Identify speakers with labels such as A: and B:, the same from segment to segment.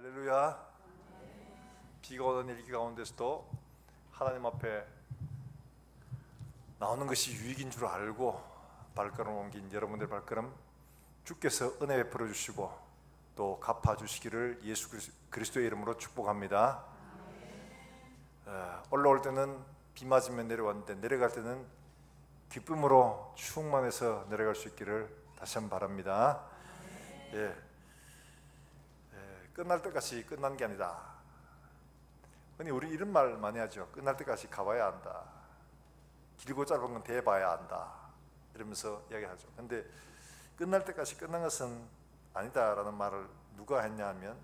A: 할렐루야. 비가 오는 일기 가운데서도 하나님 앞에 나오는 것이 유익인 줄 알고 발걸음 옮긴 여러분들 발걸음 주께서 은혜 베풀어 주시고 또 갚아 주시기를 예수 그리스도의 이름으로 축복합니다. 올라올 때는 비 맞으면 내려왔는데 내려갈 때는 기쁨으로 충만해서 내려갈 수 있기를 다시 한번 바랍니다. 끝날 때까지 끝난 게 아니다. 흔히 우리 이런 말 많이 하죠. 끝날 때까지 가봐야 한다. 길고 짧은 건 대봐야 한다. 이러면서 이야기하죠. 근데 끝날 때까지 끝난 것은 아니다라는 말을 누가 했냐 하면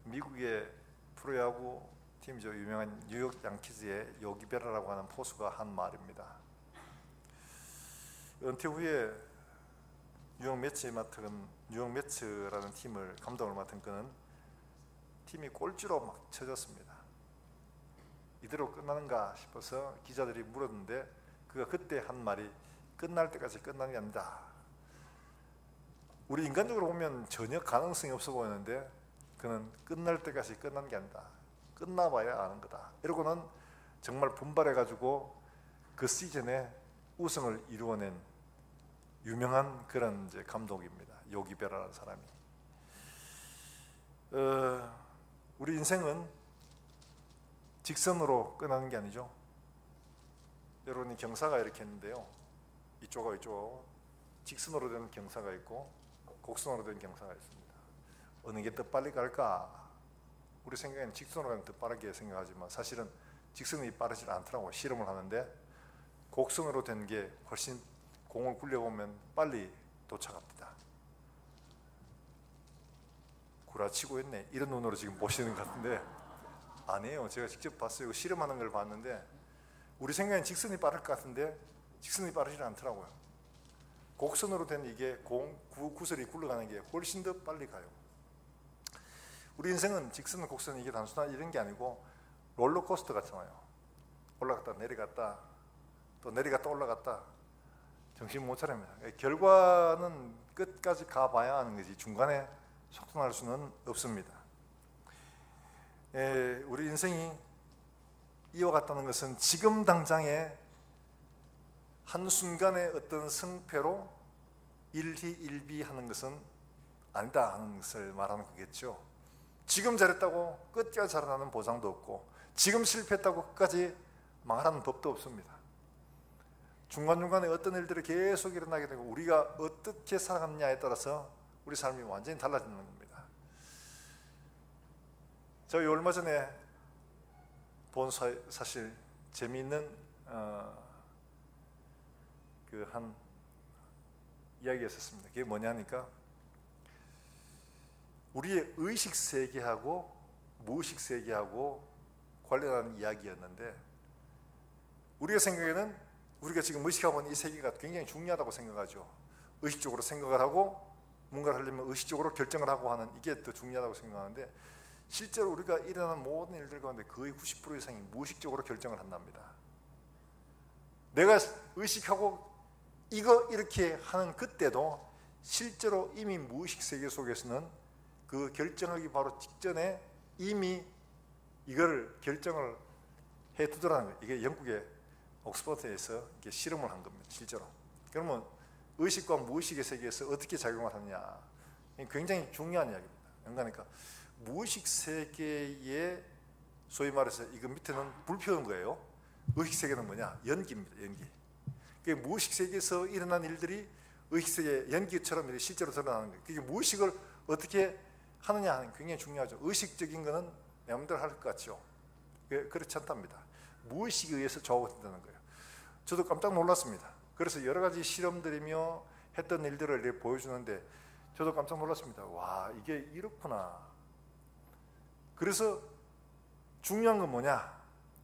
A: 미국의 프로야구 팀이죠. 유명한 뉴욕 양키즈의 요기 베라라고 하는 포수가 한 말입니다. 은퇴 후에 뉴욕 매츠라는 팀을 감독을 맡은 그는 팀이 꼴찌로 막 쳐졌습니다. 이대로 끝나는가 싶어서 기자들이 물었는데 그가 그때 한 말이 끝날 때까지 끝난 게 아니다. 우리 인간적으로 보면 전혀 가능성이 없어 보이는데 그는 끝날 때까지 끝난 게 아니다. 끝나봐야 아는 거다. 이러고는 정말 분발해가지고 그 시즌에 우승을 이루어낸 유명한 그런 이제 감독입니다. 요기 베라라는 사람이. 우리 인생은 직선으로 끝나는 게 아니죠. 여러분이 경사가 이렇게 있는데요. 이쪽하고 이쪽하고 직선으로 된 경사가 있고 곡선으로 된 경사가 있습니다. 어느 게 더 빨리 갈까? 우리 생각에는 직선으로 가면 더 빠르게 생각하지만 사실은 직선이 빠르지 않더라고요. 실험을 하는데 곡선으로 된 게 훨씬 공을 굴려보면 빨리 도착합니다. 구라치고 있네. 이런 눈으로 지금 보시는 것 같은데 아니에요. 제가 직접 봤어요. 실험하는 걸 봤는데 우리 생각엔 직선이 빠를 것 같은데 직선이 빠르지 않더라고요. 곡선으로 된 이게 구슬이 굴러가는 게 훨씬 더 빨리 가요. 우리 인생은 직선, 곡선 이게 단순한 이런 게 아니고 롤러코스터 같잖아요. 올라갔다 내려갔다 또 내려갔다 올라갔다 정신 못 차립니다. 결과는 끝까지 가봐야 하는 거지 중간에 속도날 수는 없습니다. 우리 인생이 이와 같다는 것은 지금 당장에 한순간의 어떤 승패로 일희일비하는 것은 아니다 하는 것을 말하는 거겠죠. 지금 잘했다고 끝까지 살아나는 보장도 없고 지금 실패했다고 끝까지 망하는 법도 없습니다. 중간중간에 어떤 일들이 계속 일어나게 되고 우리가 어떻게 살아가느냐에 따라서 우리 삶이 완전히 달라지는 겁니다. 저희 얼마 전에 본 사실 재미있는 그 한 이야기가 있었습니다. 그게 뭐냐니까 우리의 의식 세계하고 무의식 세계하고 관련한 이야기였는데 우리가 생각에는 우리가 지금 의식하고 있는 이 세계가 굉장히 중요하다고 생각하죠. 의식적으로 생각을 하고 뭔가를 하려면 의식적으로 결정을 하고 하는 이게 더 중요하다고 생각하는데 실제로 우리가 일어나는 모든 일들 가운데 거의 90% 이상이 무의식적으로 결정을 한답니다. 내가 의식하고 이거 이렇게 하는 그때도 실제로 이미 무의식 세계 속에서는 그 결정하기 바로 직전에 이미 이걸 결정을 해두더라는 거예요. 이게 영국의 옥스퍼드에서 이렇게 실험을 한 겁니다. 실제로. 그러면 의식과 무의식의 세계에서 어떻게 작용을 하느냐 굉장히 중요한 이야기입니다. 그러니까 무의식 세계에 소위 말해서 이거 밑에는 불 피우는 거예요. 의식 세계는 뭐냐? 연기입니다. 연기. 무의식 세계에서 일어난 일들이 의식 세계 연기처럼 이렇게 실제로 드러나는 거예요. 그게 무의식을 어떻게 하느냐 하는 게 굉장히 중요하죠. 의식적인 거는 내 마음대로 할 것 같죠. 그렇지 않답니다. 무의식에 의해서 좌우된다는 거예요. 저도 깜짝 놀랐습니다. 그래서 여러 가지 실험들이며 했던 일들을 이렇게 보여주는데 저도 깜짝 놀랐습니다. 와, 이게 이렇구나. 그래서 중요한 건 뭐냐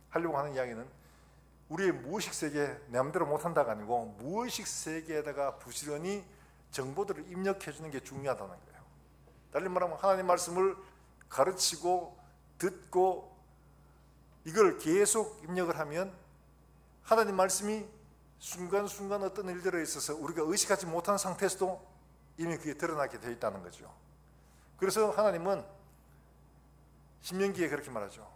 A: 하려고 하는 이야기는 우리의 무의식 세계 내 마음대로 못한다가 아니고 무의식 세계에다가 부지런히 정보들을 입력해 주는 게 중요하다는 거예요. 달리 말하면 하나님 말씀을 가르치고 듣고 이걸 계속 입력을 하면 하나님 말씀이 순간순간 어떤 일들에 있어서 우리가 의식하지 못한 상태에서도 이미 그게 드러나게 되어 있다는 거죠. 그래서 하나님은 신명기에 그렇게 말하죠.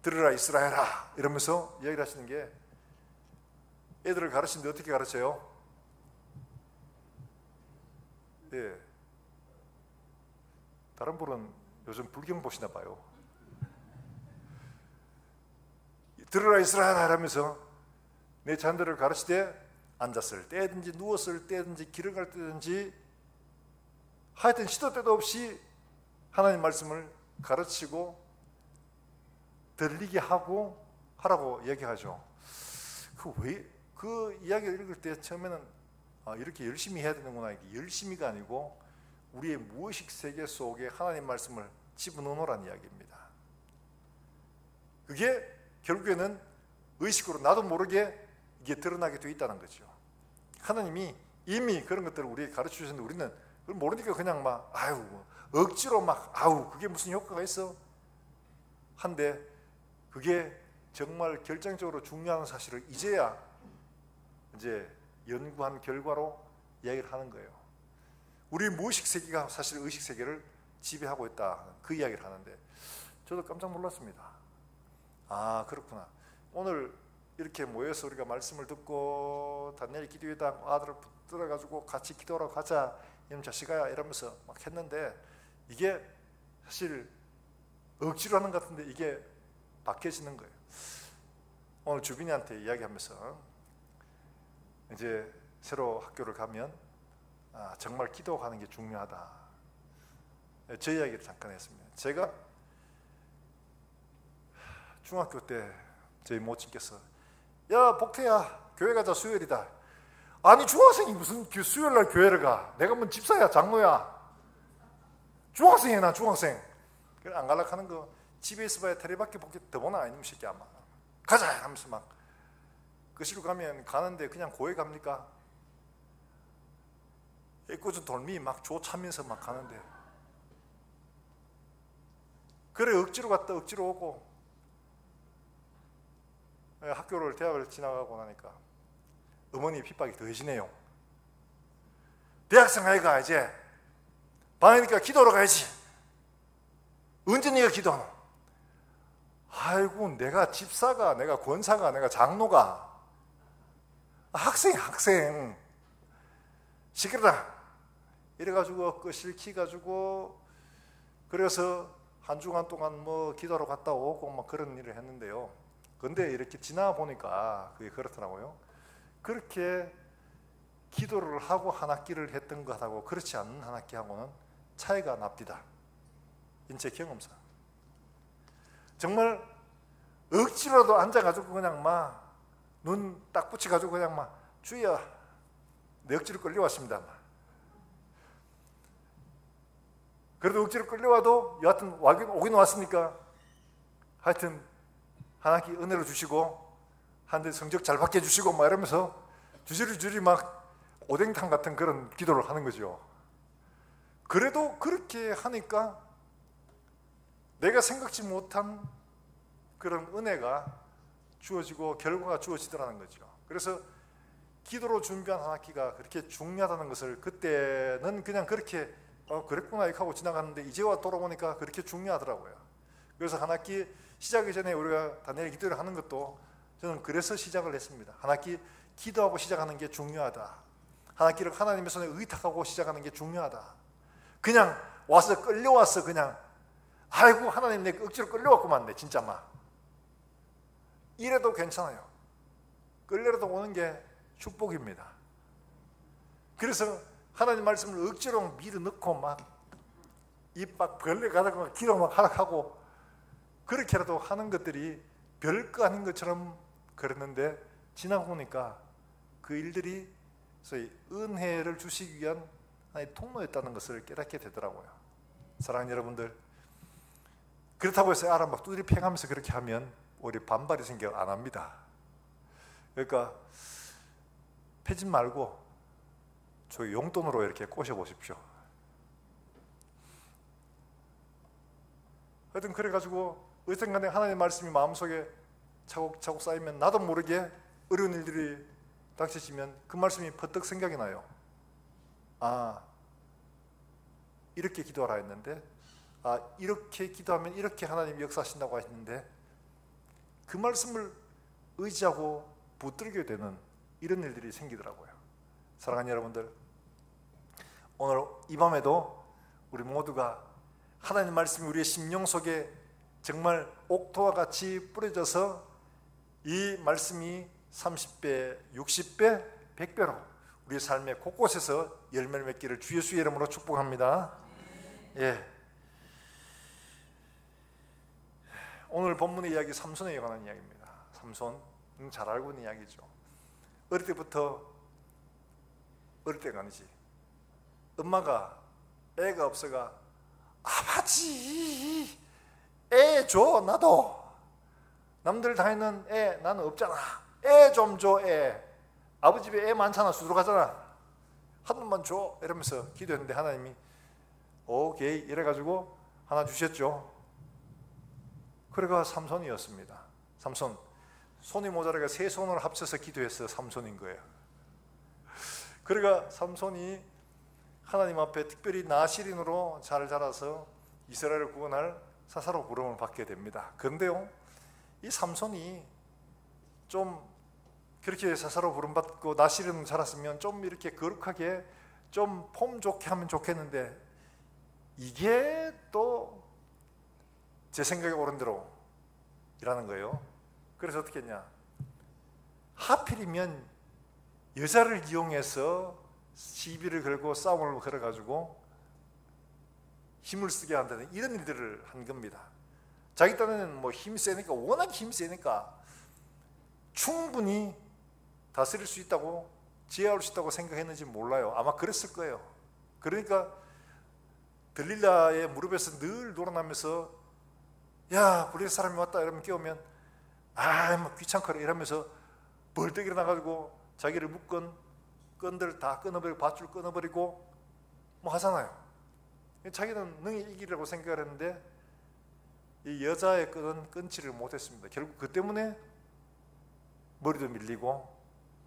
A: 들으라 이스라엘아 이러면서 이야기를 하시는 게, 애들을 가르치는데 어떻게 가르쳐요? 예. 다른 분은 요즘 불경 보시나 봐요. 들으라 이스라엘아 하면서 내 자녀들을 가르치되 앉았을 때든지 누웠을 때든지 길을 갈 때든지 하여튼 시도 때도 없이 하나님 말씀을 가르치고 들리게 하고 하라고 얘기하죠. 그 이야기를 읽을 때 처음에는 이렇게 열심히 해야 되는구나. 이게 열심히가 아니고 우리의 무의식 세계 속에 하나님 말씀을 집어넣으라는 이야기입니다. 그게 결국에는 의식으로 나도 모르게 이게 드러나게 되어 있다는 거죠. 하나님이 이미 그런 것들을 우리에게 가르쳐 주셨는데 우리는 그걸 모르니까 그냥 막 억지로 막 그게 무슨 효과가 있어? 한데 그게 정말 결정적으로 중요한 사실을 이제야 이제 연구한 결과로 이야기를 하는 거예요. 우리 무의식 세계가 사실 의식 세계를 지배하고 있다, 그 이야기를 하는데 저도 깜짝 놀랐습니다. 그렇구나. 오늘 이렇게 모여서 우리가 말씀을 듣고 다니엘 기도회당 아들을 붙들어가지고 같이 기도하러 가자, 이놈 자식아 이러면서 막 했는데 이게 사실 억지로 하는 것 같은데 이게 박혀지는 거예요. 오늘 주빈이한테 이야기하면서 이제 새로 학교를 가면 정말 기도하는 게 중요하다, 저 이야기를 잠깐 했습니다. 제가 중학교 때 저희 모친께서 야 복태야 교회 가자, 수요일이다. 아니 중학생이 무슨 수요일날 교회를 가? 내가 뭐 집사야 장로야? 중학생이야 나 중학생. 그래 안 갈라 하는 거 집에 있어봐야 테레비밖에 보기 더 보나 아니면 새끼 아마 가자 하면서 막 거시로 가면 가는데 그냥 고에 갑니까? 애꿎은 돌미 막 조차면서 막 가는데 그래 억지로 갔다 억지로 오고 학교를 대학을 지나가고 나니까 어머니 핍박이 더해지네요. 대학생 아이가 이제 방이니까 기도하러 가야지. 언제 네가 기도하노? 아이고 내가 집사가 내가 권사가 내가 장로가 학생 시끄러라 이래가지고 실키가지고 그래서 한 주간 동안 뭐 기도하러 갔다 오고 막 그런 일을 했는데요. 근데 이렇게 지나 보니까 그게 그렇더라고요. 그렇게 기도를 하고 한 학기를 했던 것하고 그렇지 않은 한 학기하고는 차이가 납디다. 인체 경험상 정말 억지로라도 앉아가지고 그냥 막 눈 딱 붙여가지고 그냥 막 주여 내 억지로 끌려왔습니다. 그래도 억지로 끌려와도 여하튼 오긴 왔으니까 하여튼 한 학기 은혜로 주시고 한데 성적 잘 받게 해주시고 막 이러면서 주저리 막 오뎅탕 같은 그런 기도를 하는 거죠. 그래도 그렇게 하니까 내가 생각지 못한 그런 은혜가 주어지고 결과가 주어지더라는 거죠. 그래서 기도로 준비한 한 학기가 그렇게 중요하다는 것을 그때는 그냥 그렇게 그랬구나 이렇게 하고 지나갔는데 이제 와 돌아보니까 그렇게 중요하더라고요. 그래서 한 학기 시작하기 전에 우리가 다니엘 기도를 하는 것도 저는 그래서 시작을 했습니다. 한 학기 기도하고 시작하는 게 중요하다. 한 학기를 하나님의 손에 의탁하고 시작하는 게 중요하다. 그냥 와서 끌려와서 그냥 아이고 하나님 내 억지로 끌려왔구만 내 진짜 막 이래도 괜찮아요. 끌려라도 오는 게 축복입니다. 그래서 하나님 말씀을 억지로 밀어넣고 막 입 막 벌레가다가 기도 막 하락하고 그렇게라도 하는 것들이 별거 아닌 것처럼 그랬는데 지나고 보니까 그 일들이 소위 은혜를 주시기 위한 하나의 통로였다는 것을 깨닫게 되더라고요. 사랑하는 여러분들, 그렇다고 해서 알아 막 두드리 팽하면서 그렇게 하면 우리 반발이 생겨 안 합니다. 그러니까 패지 말고 저희 용돈으로 이렇게 꼬셔보십시오. 하여튼 그래가지고 어쨌든간에 하나님의 말씀이 마음속에 차곡차곡 쌓이면 나도 모르게 어려운 일들이 닥쳐지면 그 말씀이 퍼뜩 생각이 나요. 이렇게 기도하라 했는데 이렇게 기도하면 이렇게 하나님이 역사하신다고 하시는데 그 말씀을 의지하고 붙들게 되는 이런 일들이 생기더라고요. 사랑하는 여러분들, 오늘 이 밤에도 우리 모두가 하나님 말씀이 우리의 심령 속에 정말 옥토와 같이 뿌려져서 이 말씀이 30배, 60배, 100배로 우리 삶의 곳곳에서 열매를 맺기를 주 예수의 이름으로 축복합니다. 예. 오늘 본문의 이야기 삼손에 관한 이야기입니다. 삼손 잘 알고 있는 이야기죠. 어릴 때가 아니지. 엄마가 애가 없어가 아버지 애 줘 나도 남들 다 있는 애 나는 없잖아 애 좀 줘 애 아버지 집에 애 많잖아 수두룩하잖아 한 놈만 줘 이러면서 기도했는데 하나님이 오케이 이래가지고 하나 주셨죠. 그래가 삼손이었습니다. 삼손 손이 모자라가 세 손을 합쳐서 기도해서 삼손인 거예요. 그래가 삼손이 하나님 앞에 특별히 나시린으로 잘 자라서 이스라엘을 구원할 사사로 부름을 받게 됩니다. 그런데요, 이 삼손이 좀 그렇게 사사로 부름받고 나시린으로 자랐으면 좀 이렇게 거룩하게 좀 폼 좋게 하면 좋겠는데 이게 또 제 생각에 옳은 대로 일하는 거예요. 그래서 어떻게 했냐, 하필이면 여자를 이용해서 시비를 걸고 싸움을 걸어가지고 힘을 쓰게 한다는 이런 일들을 한 겁니다. 자기 딴에는 뭐 힘이 세니까, 워낙 힘이 세니까 충분히 다스릴 수 있다고, 지혜할 수 있다고 생각했는지 몰라요. 아마 그랬을 거예요. 그러니까 들릴라의 무릎에서 늘 놀아나면서 야 블레셋 사람이 왔다 이러면 깨우면 뭐 귀찮거라 이러면서 벌떡 일어나가지고 자기를 묶은 끈들 다 끊어버리고 밧줄 끊어버리고 뭐 하잖아요. 자기는 능히 이기려고 생각을 했는데 이 여자의 끈은 끊지를 못했습니다. 결국 그 때문에 머리도 밀리고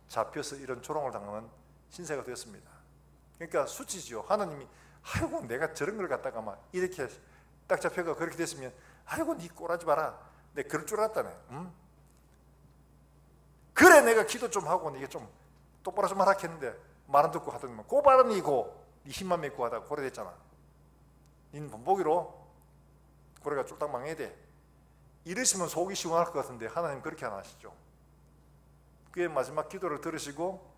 A: 잡혀서 이런 조롱을 당하는 신세가 되었습니다. 그러니까 수치지요. 하나님이 아이고 내가 저런 걸 갖다가 막 이렇게 딱 잡혀가 그렇게 됐으면 아이고 니 꼬라지 마라 내가 그럴 줄 알았다네. 그래 내가 기도 좀 하고 이게 좀 똑바로 좀 하라 했는데 말 안 듣고 하더니만 꼬바른 이고 니 힘만 믿고 하다가 고래 됐잖아. 니는 본보기로 고래가 쫄딱 망해야 돼. 이러시면 속이 시원할 것 같은데 하나님 그렇게 안 하시죠. 그의 마지막 기도를 들으시고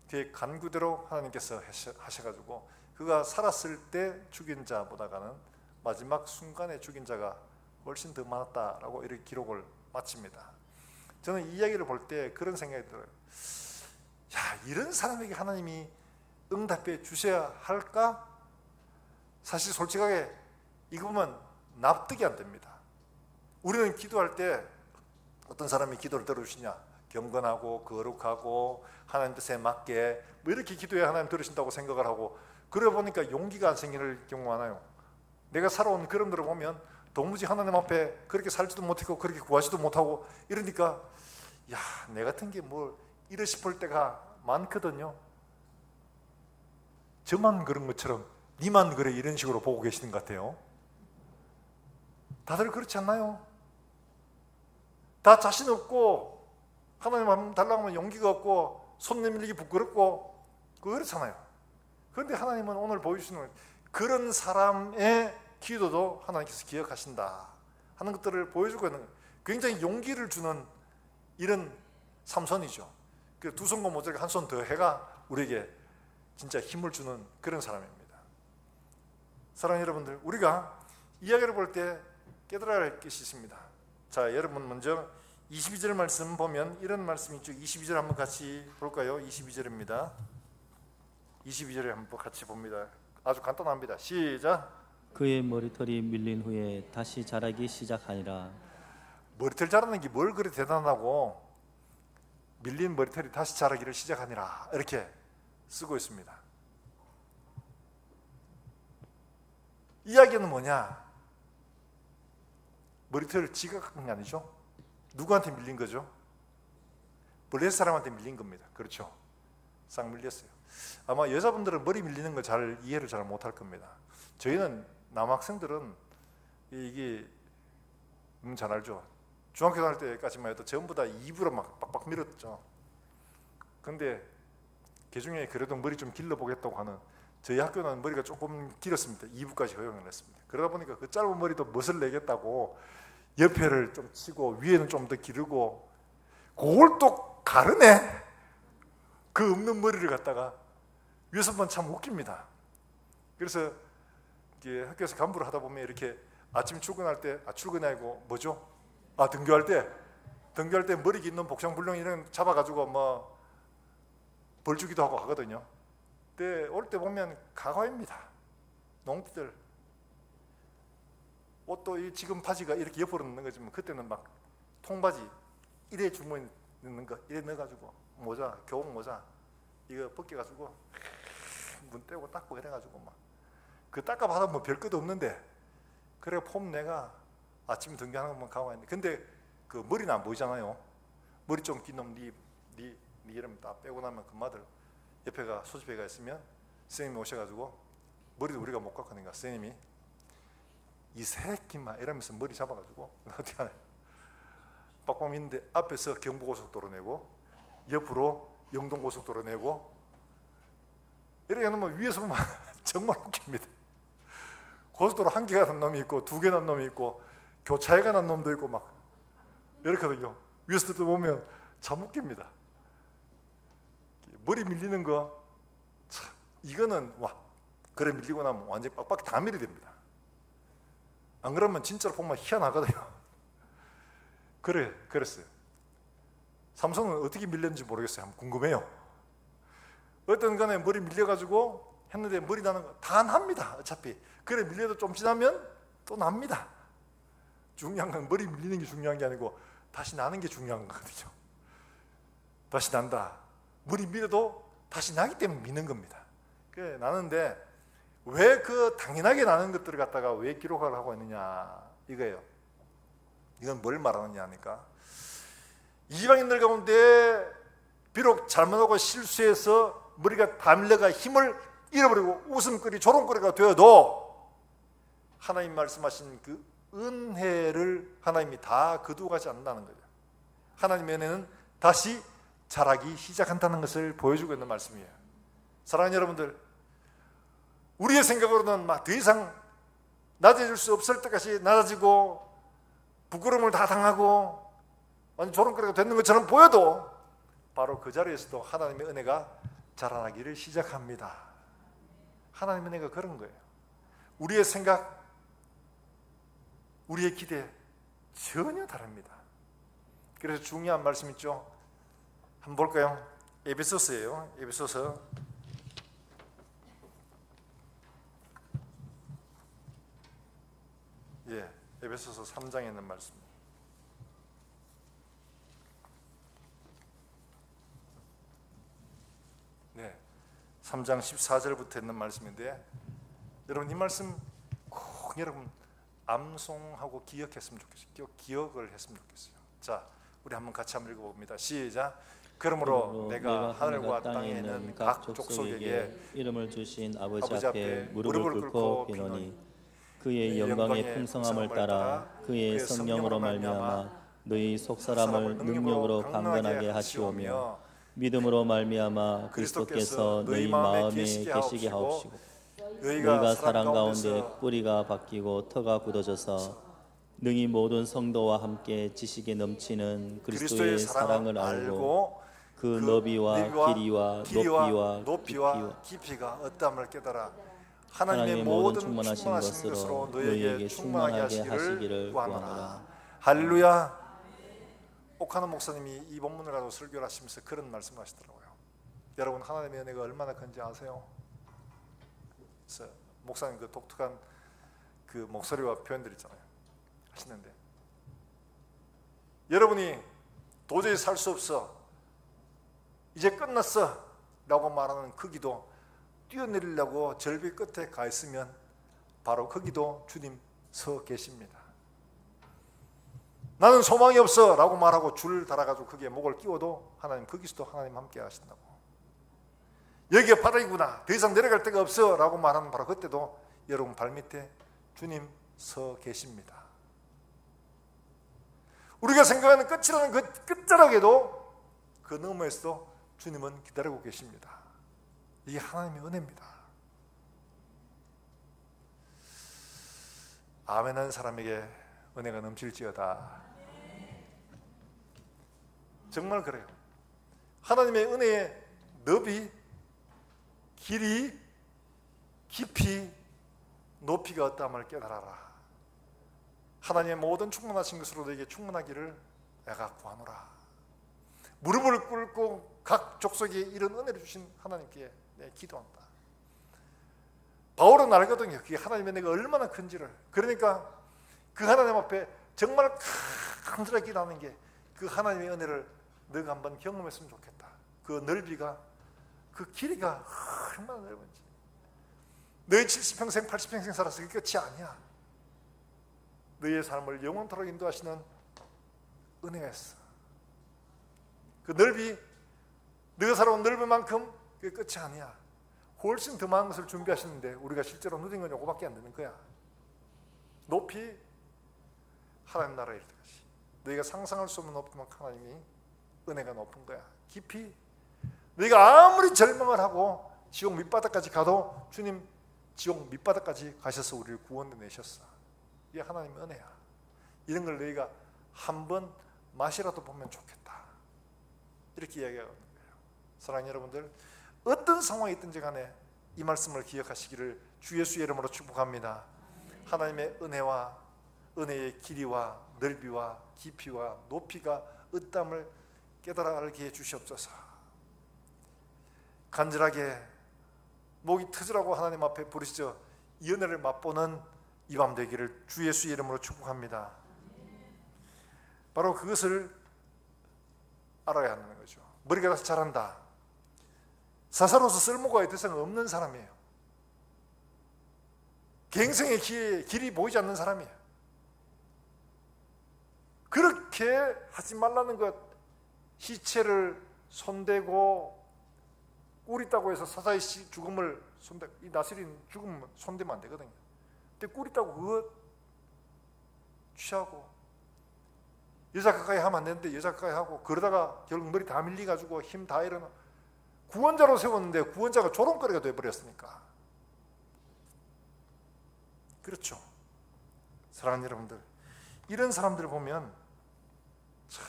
A: 그의 간구대로 하나님께서 하셔가지고 그가 살았을 때 죽인 자보다가는 마지막 순간에 죽인 자가 훨씬 더 많았다라고 이렇게 기록을 마칩니다. 저는 이 이야기를 볼 때 그런 생각이 들어요. 야, 이런 사람에게 하나님이 응답해 주셔야 할까? 사실 솔직하게 이거 보면 납득이 안 됩니다. 우리는 기도할 때 어떤 사람이 기도를 들어주시냐? 경건하고 거룩하고 하나님 뜻에 맞게 뭐 이렇게 기도해야 하나님 들으신다고 생각을 하고, 그러다 보니까 용기가 안 생기는 경우가 많아요. 내가 살아온 그런 들을 보면 도무지 하나님 앞에 그렇게 살지도 못하고 그렇게 구하지도 못하고 이러니까 야, 내 같은 게 뭐 이러 싶을 때가 많거든요. 저만 그런 것처럼 니만 그래 이런 식으로 보고 계시는 것 같아요. 다들 그렇지 않나요? 다 자신 없고 하나님 달라고 하면 용기가 없고 손 내밀기 부끄럽고 그렇잖아요. 그런데 하나님은 오늘 보여주시는 그런 사람의 기도도 하나님께서 기억하신다 하는 것들을 보여주고 있는 굉장히 용기를 주는 이런 삼손이죠. 두 손과 모자를 한 손 더 해가 우리에게 진짜 힘을 주는 그런 사람입니다. 사랑하는 여러분들, 우리가 이야기를 볼 때 깨달아야 할 것이 있습니다. 자, 여러분 먼저 22절 말씀 보면 이런 말씀이 있죠. 22절 한번 같이 볼까요? 22절입니다. 22절에 한번 같이 봅니다. 아주 간단합니다. 시작.
B: 그의 머리털이 밀린 후에 다시 자라기 시작하니라.
A: 머리털 자라는 게 뭘 그리 대단하고 밀린 머리털이 다시 자라기를 시작하니라 이렇게 쓰고 있습니다. 이야기는 뭐냐? 머리털을 지가 갖은 게 아니죠. 누구한테 밀린 거죠? 블레셋 사람한테 밀린 겁니다. 그렇죠? 싹 밀렸어요. 아마 여자분들은 머리 밀리는 걸 잘 이해를 잘 못할 겁니다. 저희는 남학생들은 이게 잘 알죠. 중학교 다닐 때까지만 해도 전부 다 2부로 막 빡빡 밀었죠. 근데 그중에 그래도 머리 좀 길러보겠다고 하는, 저희 학교는 머리가 조금 길었습니다. 2부까지 허용을 했습니다. 그러다 보니까 그 짧은 머리도 멋을 내겠다고 옆에를 좀 치고 위에는 좀 더 기르고, 그걸 또 가르네. 그 없는 머리를 갖다가 위에서 보면 참 웃깁니다. 그래서 이게 학교에서 간부를 하다 보면 이렇게 아침 출근할 때, 출근이 아니고 뭐죠? 등교할 때 머리 깃는 복장불능 이런 잡아가지고 뭐 벌 주기도 하고 하거든요. 근데 올 때 보면 가과입니다. 농부들 옷도 이 지금 바지가 이렇게 옆으로 넣는 거지만 그때는 막 통바지 이래 주머니 넣는 거 이래 넣어가지고 모자, 교복 모자 이거 벗겨가지고 문 떼고 닦고 이래가지고 막 그 닦아봐도 뭐 별 것도 없는데, 그래 폼 내가 아침 등교하는 것만 가고 있는데, 근데 그 머리는 안 보이잖아요. 머리 좀 긴 놈 네 이름 다 빼고 나면 금마들 옆에가 소집회가 있으면 선생님이 오셔가지고, 머리도 우리가 못 깎으니까 선생님이 이 새끼만 이러면서 머리 잡아가지고 어떻게 하냐, 빡빡 있는데 앞에서 경부고속도로 내고 옆으로 영동고속도로 내고 이렇게 하면 위에서 보면 정말 웃깁니다. 고속도로 한 개가 난 놈이 있고 두 개 난 놈이 있고 교차해가 난 놈도 있고 막 이렇거든요. 위에서 보면 참 웃깁니다. 머리 밀리는 거 참, 이거는 와 그래 밀리고 나면 완전히 빡빡 다 밀이 됩니다. 안 그러면 진짜로 보면 희한하거든요. 그랬어요. 삼성은 어떻게 밀렸는지 모르겠어요. 한번 궁금해요. 어떤 간에 머리 밀려가지고 했는데 머리 나는 거 다 납니다. 어차피 그래 밀려도 좀 지나면 또 납니다. 중요한 건 머리 밀리는 게 중요한 게 아니고 다시 나는 게 중요한 거거든요. 다시 난다. 머리 밀어도 다시 나기 때문에 미는 겁니다. 그래 나는데 왜 그 당연하게 나는 것들을 갖다가 왜 기록을 하고 있느냐 이거예요. 이건 뭘 말하느냐 하니까, 이방인들 가운데 비록 잘못하고 실수해서 머리가 다 밀려가 힘을 잃어버리고 웃음거리 조롱거리가 되어도 하나님 말씀하신 그 은혜를 하나님이 다 거두어가지 않는다는 거죠. 하나님의 은혜는 다시 자라기 시작한다는 것을 보여주고 있는 말씀이에요. 사랑하는 여러분들, 우리의 생각으로는 막 더 이상 낮아질 수 없을 때까지 낮아지고 부끄러움을 다 당하고 완전 조롱거리가 되는 것처럼 보여도 바로 그 자리에서도 하나님의 은혜가 자라나기를 시작합니다. 하나님의 은혜가 그런 거예요. 우리의 생각, 우리의 기대 전혀 다릅니다. 그래서 중요한 말씀 있죠. 한번 볼까요? 에베소서예요. 에베소서 3장에 있는 말씀. 네, 3장 14절부터 있는 말씀인데, 여러분 이 말씀 꼭 여러분 암송하고 기억했으면 좋겠어요. 기억을 했으면 좋겠어요. 자, 우리 한번 같이 한번 읽어봅니다. 시작. 그러므로 내가 하늘과 땅에 있는 각 족속에게
B: 이름을 주신 아버지 앞에 무릎을 꿇고 비노니 그의 영광의 풍성함을 따라 그의 성령으로 말미암아 너희 속사람을 능력으로 강건하게 하시오며 믿음으로 말미암아 그리스도께서 너희 마음에 계시게 하옵시고 너희가 사랑 가운데 뿌리가 바뀌고 터가 굳어져서 능히 모든 성도와 함께 지식에 넘치는 그리스도의 사랑을 알고 그 너비와 길이와 높이와
A: 깊이가 어떠함을 깨달아 하나님의 모든 충만하신 것으로 너희에게 충만하게 하시기를 구하노라. 할렐루야. 옥하나 목사님이 이 본문을 가지고 설교를 하시면서 그런 말씀을 하시더라고요. 여러분 하나님의 은혜가 얼마나 큰지 아세요? 그래서 목사님 그 독특한 그 목소리와 표현들 있잖아요. 하시는데 여러분이 도저히 살 수 없어, 이제 끝났어 라고 말하는 그 기도, 뛰어내리려고 절벽 끝에 가 있으면 바로 거기도 주님 서 계십니다. 나는 소망이 없어 라고 말하고 줄 달아가지고 거기에 목을 끼워도 하나님 거기서도 하나님 함께 하신다고. 여기가 바닥이구나, 더 이상 내려갈 데가 없어 라고 말하는 바로 그때도 여러분 발밑에 주님 서 계십니다. 우리가 생각하는 끝이라는 그 끝자락에도 그 너머에서도 주님은 기다리고 계십니다. 이게 하나님의 은혜입니다. 아멘하는 사람에게 은혜가 넘칠지어다. 정말 그래요. 하나님의 은혜의 너비, 길이, 깊이, 높이가 어떠함을 깨달아라. 하나님의 모든 충만하신 것으로 너에게 충만하기를 내가 구하노라. 무릎을 꿇고 각 족속에 이런 은혜를 주신 하나님께 내 기도한다. 바울은 알거든요. 그게 하나님의 내가 얼마나 큰지를. 그러니까 그 하나님 앞에 정말 간절하게 기도하는 게 그 하나님의 은혜를 너가 한번 경험했으면 좋겠다. 그 넓이가, 그 길이가 얼마나 넓은지. 너의 70평생 80평생 살아서 그게 끝이 아니야. 너의 삶을 영원토록 인도하시는 은혜가 있어. 그 넓이, 너가 살아온 넓은 만큼 그게 끝이 아니야. 훨씬 더 많은 것을 준비하시는데 우리가 실제로 누린 건 요거밖에 안 되는 거야. 높이, 하나님 나라에 이를 것이. 너희가 상상할 수 없는 높은 만큼 하나님이 은혜가 높은 거야. 깊이, 너희가 아무리 절망을 하고 지옥 밑바닥까지 가도 주님 지옥 밑바닥까지 가셔서 우리를 구원해 내셨어. 이게 하나님의 은혜야. 이런 걸 너희가 한번 맛이라도 보면 좋겠다. 이렇게 이야기하는 거예요. 사랑하는 여러분들, 어떤 상황이 있든지 간에 이 말씀을 기억하시기를 주 예수의 이름으로 축복합니다. 하나님의 은혜와 은혜의 길이와 넓이와 깊이와 높이가 어떠함을 깨달아 알게 해 주시옵소서. 간절하게 목이 터지라고 하나님 앞에 부르시죠. 이 은혜를 맛보는 이 밤 되기를 주 예수의 이름으로 축복합니다. 바로 그것을 알아야 하는 거죠. 머리가 다시 자란다. 사사로서 쓸모가 더 이상 없는 사람이에요. 갱생의 길이 보이지 않는 사람이에요. 그렇게 하지 말라는 것, 시체를 손대고 꿀 있다고 해서 사사의 죽음을 손대고, 이 나스린 죽음 손대면 안 되거든요. 근데 꿀 있다고 그거 취하고, 여자 가까이 하면 안 되는데 여자 가까이 하고, 그러다가 결국 머리 다 밀려가지고 힘 다 잃어나 구원자로 세웠는데 구원자가 조롱거리가 돼버렸으니까. 그렇죠. 사랑하는 여러분들, 이런 사람들을 보면 참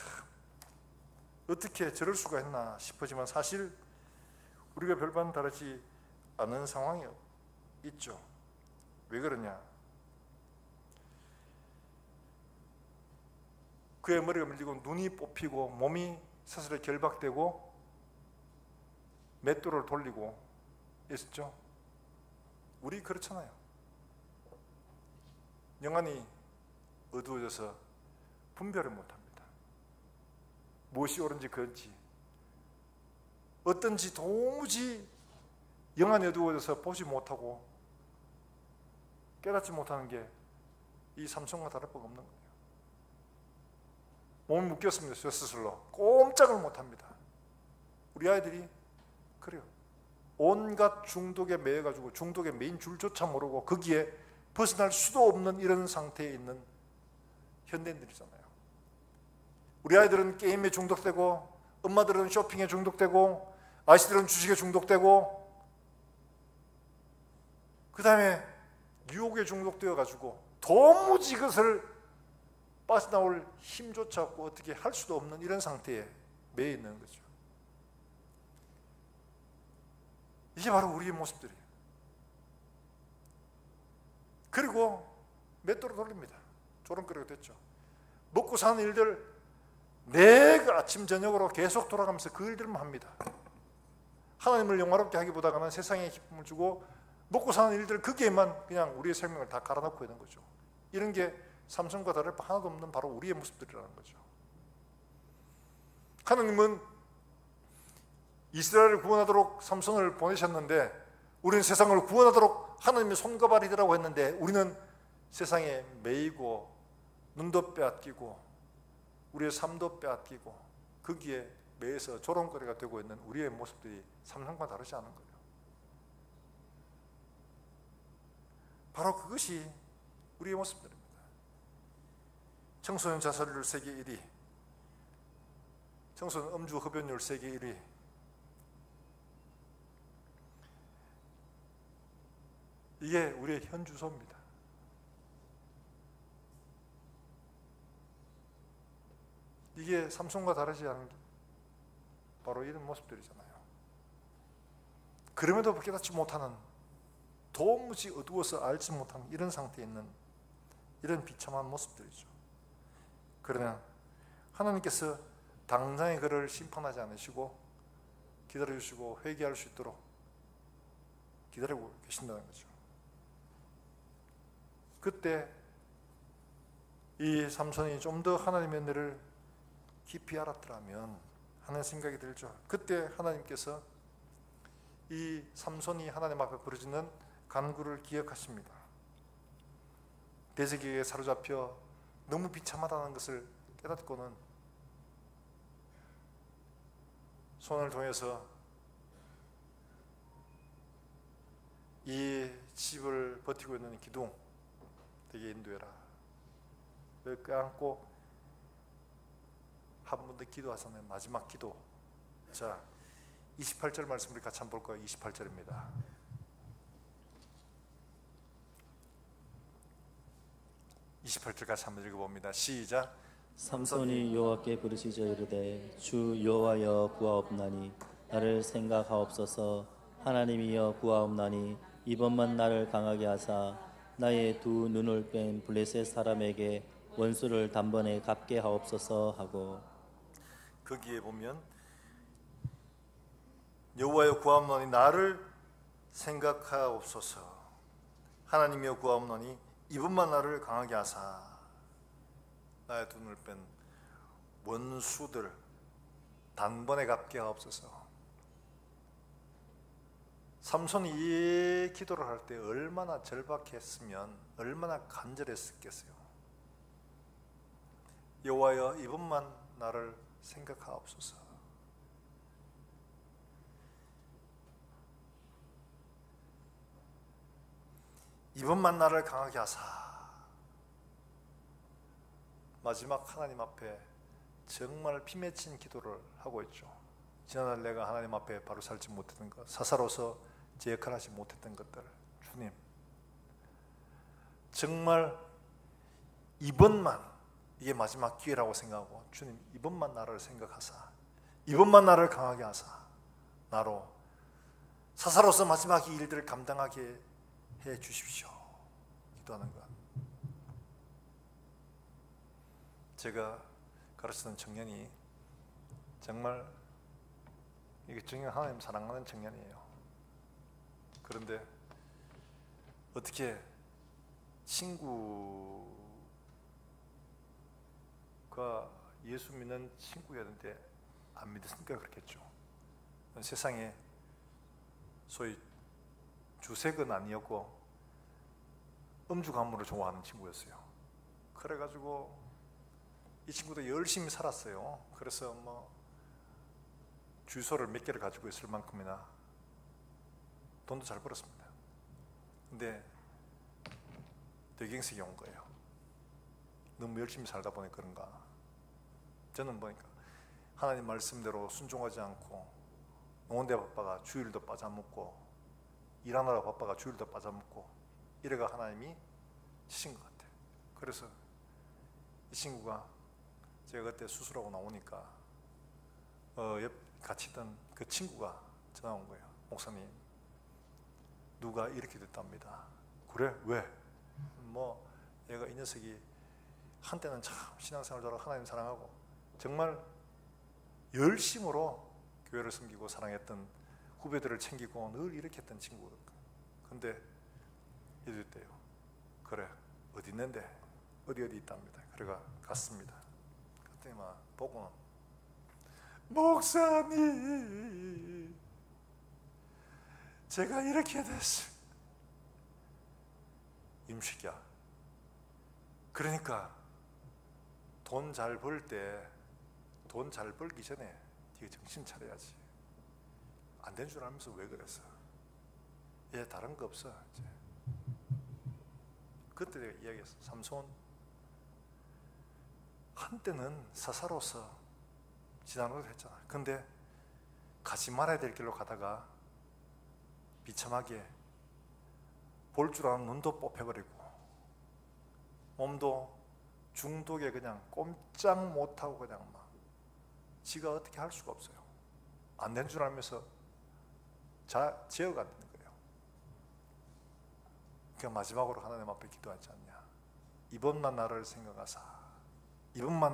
A: 어떻게 저럴 수가 있나 싶어지만 사실 우리가 별반 다르지 않은 상황이 있죠. 왜 그러냐? 그의 머리가 밀리고 눈이 뽑히고 몸이 스스로 결박되고 맷돌을 돌리고 있었죠. 우리 그렇잖아요. 영안이 어두워져서 분별을 못합니다. 무엇이 옳은지 그런지 어떤지 도무지 영안이 어두워져서 보지 못하고 깨닫지 못하는 게 이 삼손과 다를 바가 없는 거예요. 몸이 묶였습니다. 저 스스로 꼼짝을 못합니다. 우리 아이들이 그래요. 온갖 중독에 매여가지고 중독에 매인 줄조차 모르고 거기에 벗어날 수도 없는 이런 상태에 있는 현대인들이잖아요. 우리 아이들은 게임에 중독되고, 엄마들은 쇼핑에 중독되고, 아이들은 주식에 중독되고, 그 다음에 유혹에 중독되어가지고 도무지 그것을 빠져나올 힘조차 없고 어떻게 할 수도 없는 이런 상태에 매여 있는 거죠. 이게 바로 우리의 모습들이에요. 그리고 맷돌을 돌립니다. 조롱거리가 됐죠. 먹고 사는 일들 내가 아침 저녁으로 계속 돌아가면서 그 일들만 합니다. 하나님을 영화롭게 하기보다는 세상에 기쁨을 주고 먹고 사는 일들 거기에만 그냥 우리의 생명을 다 갈아넣고 있는 거죠. 이런 게 삼손과 다를 바 하나도 없는 바로 우리의 모습들이라는 거죠. 하나님은 이스라엘을 구원하도록 삼손을 보내셨는데 우리는 세상을 구원하도록 하나님의 손과 발이 되라고 했는데 우리는 세상에 매이고 눈도 빼앗기고 우리의 삶도 빼앗기고 거기에 매여서 조롱거리가 되고 있는 우리의 모습들이 삼손과 다르지 않은 거예요. 바로 그것이 우리의 모습들입니다. 청소년 자살률 세계 1위, 청소년 음주 흡연율 세계 1위, 이게 우리의 현주소입니다. 이게 삼손과 다르지 않은 게 바로 이런 모습들이잖아요. 그럼에도 깨닫지 못하는, 도무지 어두워서 알지 못하는 이런 상태에 있는 이런 비참한 모습들이죠. 그러나 하나님께서 당장에 그를 심판하지 않으시고 기다려주시고 회개할 수 있도록 기다리고 계신다는 거죠. 그때 이 삼손이 좀 더 하나님의 은혜를 깊이 알았더라면 하는 생각이 들죠. 그때 하나님께서 이 삼손이 하나님 앞에 부르짖는 간구를 기억하십니다. 대적에게 사로잡혀 너무 비참하다는 것을 깨닫고는 손을 통해서 이 집을 버티고 있는 기둥 되게 인도해라. 껴안고 한 번 더 기도하잖아요. 마지막 기도. 자, 28절 말씀 우리 같이 한번 볼까요? 28절입니다. 같이 한번 읽어봅니다. 시작.
B: 삼손이 여호와께 부르짖어 이르되 주 여호와여 구하옵나니 나를 생각하옵소서. 하나님이여 구하옵나니 이번만 나를 강하게 하사 나의 두 눈을 뺀 블레셋 사람에게 원수를 단번에 갚게 하옵소서 하고,
A: 거기에 보면 여호와여 구하옵나니 나를 생각하옵소서. 하나님이여 구하옵나니 이번만 나를 강하게 하사 나의 두 눈을 뺀 원수들 단번에 갚게 하옵소서. 삼손이 이 기도를 할 때 얼마나 절박했으면, 얼마나 간절했겠어요. 여호와여 이번만 나를 생각하옵소서. 이번만 나를 강하게 하사. 마지막 하나님 앞에 정말 피 맺힌 기도를 하고 있죠. 지난날 내가 하나님 앞에 바로 살지 못했던 것, 사사로서 제 역할을 하지 못했던 것들, 주님 정말 이번만, 이게 마지막 기회라고 생각하고, 주님 이번만 나를 생각하사, 이번만 나를 강하게 하사 나로 사사로서 마지막 이 일들을 감당하게 해 주십시오. 기도하는 것. 제가 가르치는 청년이 정말 이게 청년, 하나님 사랑하는 청년이에요. 그런데 어떻게 친구가 예수 믿는 친구였는데 안 믿었으니까 그렇겠죠. 세상에 소위 주색은 아니었고 음주 가물을 좋아하는 친구였어요. 그래가지고 이 친구도 열심히 살았어요. 그래서 뭐 주유소를 몇 개를 가지고 있을 만큼이나 돈도 잘 벌었습니다. 근데 뇌경색이 온 거예요. 너무 열심히 살다 보니 그런가. 저는 보니까 하나님 말씀대로 순종하지 않고 농원대 바빠가 주일도 빠져먹고 일하느라 바빠가 주일도 빠져먹고 이래가 하나님이 치신 것 같아요. 그래서 이 친구가 제가 그때 수술하고 나오니까 옆 같이 있던 그 친구가 전화 온 거예요. 목사님, 누가 이렇게 됐답니다. 그래? 왜? 뭐 얘가 이 녀석이 한때는 참 신앙생활 잘하고 하나님 사랑하고 정말 열심으로 교회를 섬기고 사랑했던 후배들을 챙기고 늘 이렇게 했던 친구거든요. 근데 이래 됐대요. 그래, 어디 있는데? 어디 있답니다. 그래가 갔습니다. 그랬더니 막 보고는 목사님, 제가 이렇게 됐어요. 임식이야. 그러니까 돈 잘 벌 때, 돈 잘 벌기 전에 네가 정신 차려야지. 안 된 줄 알면서 왜 그랬어? 얘 다른 거 없어. 이제. 그때 내가 이야기했어. 삼손 한때는 사사로서 지나노릇 했잖아. 근데 가지 말아야 될 길로 가다가 비참하게 볼 줄 아는 눈도 뽑혀버리고 몸도 중독에 그냥 꼼짝 못하고 그냥 막 지가 어떻게 할 수가 없어요. 안 된 줄 알면서 제어가 안 되는 거예요. 그러니까 마지막으로 하나님 앞에 기도하지 않냐. 이번만 나를 생각하사, 이번만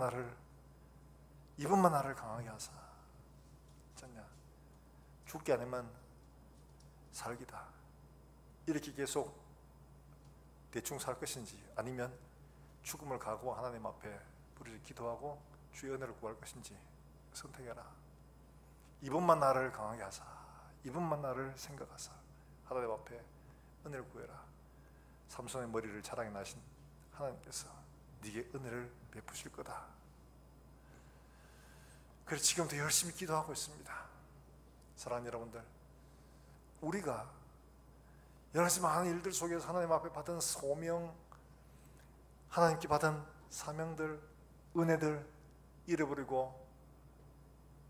A: 나를 강하게 하사. 있잖냐. 죽기 아니면 살기다. 이렇게 계속 대충 살 것인지, 아니면 죽음을 각오하고 하나님 앞에 부르짖어 기도하고 주의 은혜를 구할 것인지 선택해라. 이번만 나를 강하게 하사, 이번만 나를 생각하사. 하나님 앞에 은혜를 구해라. 삼손의 머리를 자랑해 나신 하나님께서 네게 은혜를 베푸실 거다. 그래서 지금도 열심히 기도하고 있습니다. 사랑하는 여러분들, 우리가 여러 가지 많은 일들 속에서 하나님 앞에 받은 소명, 하나님께 받은 사명들, 은혜들 잃어버리고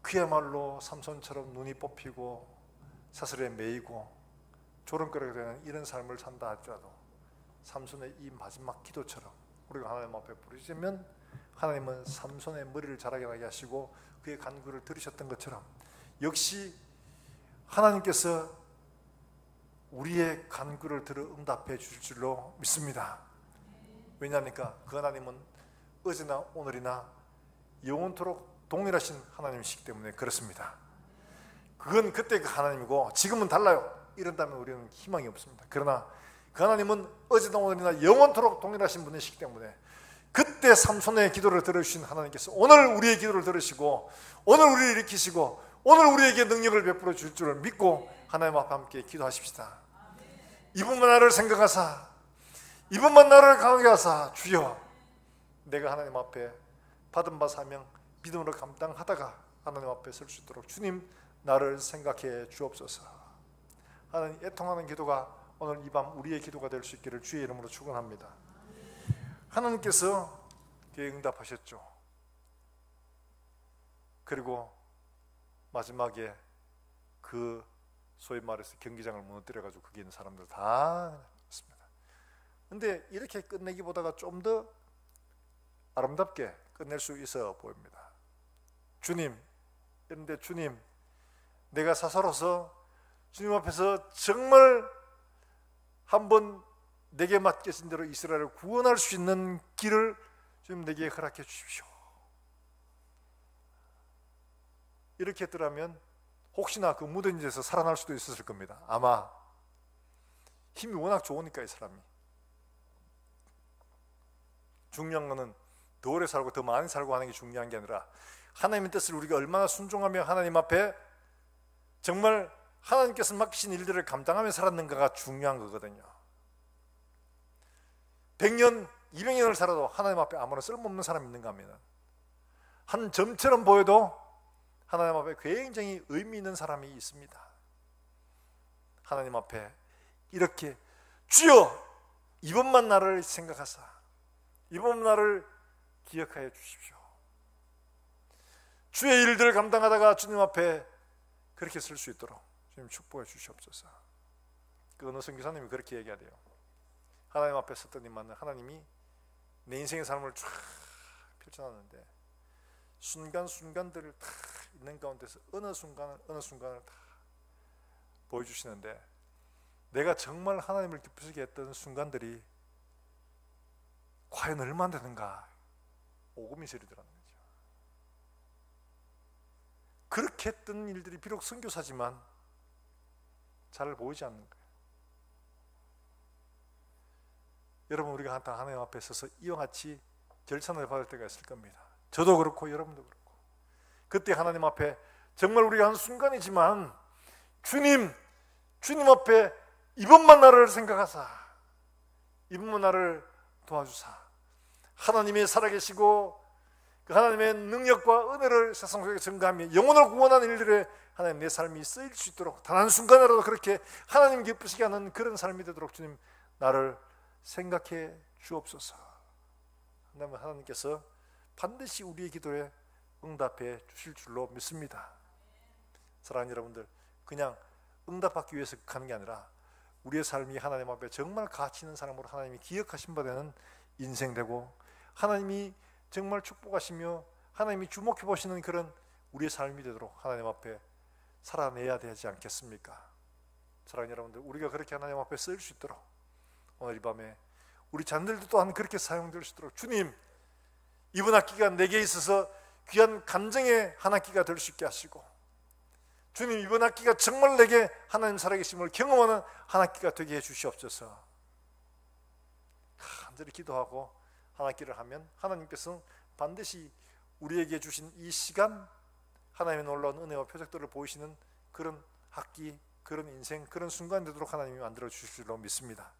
A: 그야말로 삼손처럼 눈이 뽑히고 사슬에 매이고 조롱거리가 되는 이런 삶을 산다 할지라도 삼손의 이 마지막 기도처럼 우리가 하나님 앞에 부르짖으면 하나님은 삼손의 머리를 자라게 하게 하시고 그의 간구를 들으셨던 것처럼 역시 하나님께서 우리의 간구를 들어 응답해 주실 줄로 믿습니다. 왜냐합니까? 그 하나님은 어제나 오늘이나 영원토록 동일하신 하나님이시기 때문에 그렇습니다. 그건 그때 그 하나님이고 지금은 달라요. 이런다면 우리는 희망이 없습니다. 그러나 그 하나님은 어제나 오늘이나 영원토록 동일하신 분이시기 때문에 그때 삼손의 기도를 들으신 하나님께서 오늘 우리의 기도를 들으시고 오늘 우리를 일으키시고 오늘 우리에게 능력을 베풀어 줄 줄을 믿고 하나님 앞에 함께 기도하십시다. 이분만 나를 생각하사, 이분만 나를 강하게 하사. 주여, 내가 하나님 앞에 받은 바 사명 믿음으로 감당하다가 하나님 앞에 설 수 있도록 주님 나를 생각해 주옵소서. 하나님, 애통하는 기도가 오늘 이 밤 우리의 기도가 될 수 있기를 주의 이름으로 축원합니다. 하나님께서 그에 응답하셨죠. 그리고 마지막에 그 소위 말해서 경기장을 무너뜨려가지고 거기 있는 사람들 다 했습니다. 근데 이렇게 끝내기보다가 좀 더 아름답게 끝낼 수 있어 보입니다. 주님, 그런데 주님, 내가 사사로서 주님 앞에서 정말 한번 내게 맡겨진 대로 이스라엘을 구원할 수 있는 길을 주님 내게 허락해 주십시오. 이렇게 했더라면 혹시나 그 묻은 데서 살아날 수도 있었을 겁니다. 아마 힘이 워낙 좋으니까 이 사람이. 중요한 거는 더 오래 살고 더 많이 살고 하는 게 중요한 게 아니라 하나님의 뜻을 우리가 얼마나 순종하며 하나님 앞에 정말 하나님께서 맡기신 일들을 감당하며 살았는가가 중요한 거거든요. 100년, 200년을 살아도 하나님 앞에 아무런 쓸모없는 사람이 있는가 하면 한 점처럼 보여도 하나님 앞에 굉장히 의미 있는 사람이 있습니다. 하나님 앞에 이렇게 주여 이번만 나를 생각하사 이번 나를 기억하여 주십시오. 주의 일들을 감당하다가 주님 앞에 그렇게 설 수 있도록 주님 축복해 주시옵소서. 그 어느 선교사님이 그렇게 얘기하대요. 하나님 앞에 섰더니만 하나님이 내 인생의 삶을 쫙 펼쳐놨는데 순간순간들을 다 있는 가운데서 어느 순간을 다 보여주시는데 내가 정말 하나님을 기쁘시게 했던 순간들이 과연 얼마나 되는가 오금이 저리더라는 거죠. 그렇게 했던 일들이 비록 선교사지만 잘 보이지 않는 거예요. 여러분, 우리가 하나님 앞에 서서 이와 같이 절찬을 받을 때가 있을 겁니다. 저도 그렇고 여러분도 그렇고 그때 하나님 앞에 정말 우리가 한 순간이지만 주님 앞에 이번만 나를 생각하사 이번만 나를 도와주사 하나님이 살아계시고 그 하나님의 능력과 은혜를 세상 속에 증가하며 영혼을 구원하는 일들에 하나님 내 삶이 쓰일 수 있도록 단 한순간이라도 그렇게 하나님 기쁘시게 하는 그런 삶이 되도록 주님 나를 생각해 주옵소서. 하나님께서 반드시 우리의 기도에 응답해 주실 줄로 믿습니다. 사랑하는 여러분들, 그냥 응답받기 위해서 가는 게 아니라 우리의 삶이 하나님 앞에 정말 가치 있는 사람으로 하나님이 기억하신 바 되는 인생 되고, 하나님이 정말 축복하시며 하나님이 주목해 보시는 그런 우리의 삶이 되도록 하나님 앞에 살아내야 되지 않겠습니까? 사랑하는 여러분들, 우리가 그렇게 하나님 앞에 쓰일 수 있도록 오늘 이 밤에 우리 자녀들도 또한 그렇게 사용될 수 있도록, 주님, 이번 학기가 내게 있어서 귀한 감정의 한 학기가 될 수 있게 하시고, 주님, 이번 학기가 정말 내게 하나님 살아계심을 경험하는 한 학기가 되게 해 주시옵소서. 간절히 기도하고 한 학기를 하면 하나님께서는 반드시 우리에게 주신 이 시간, 하나님의 놀라운 은혜와 표적들을 보이시는 그런 학기, 그런 인생, 그런 순간 되도록 하나님이 만들어 주실 줄로 믿습니다.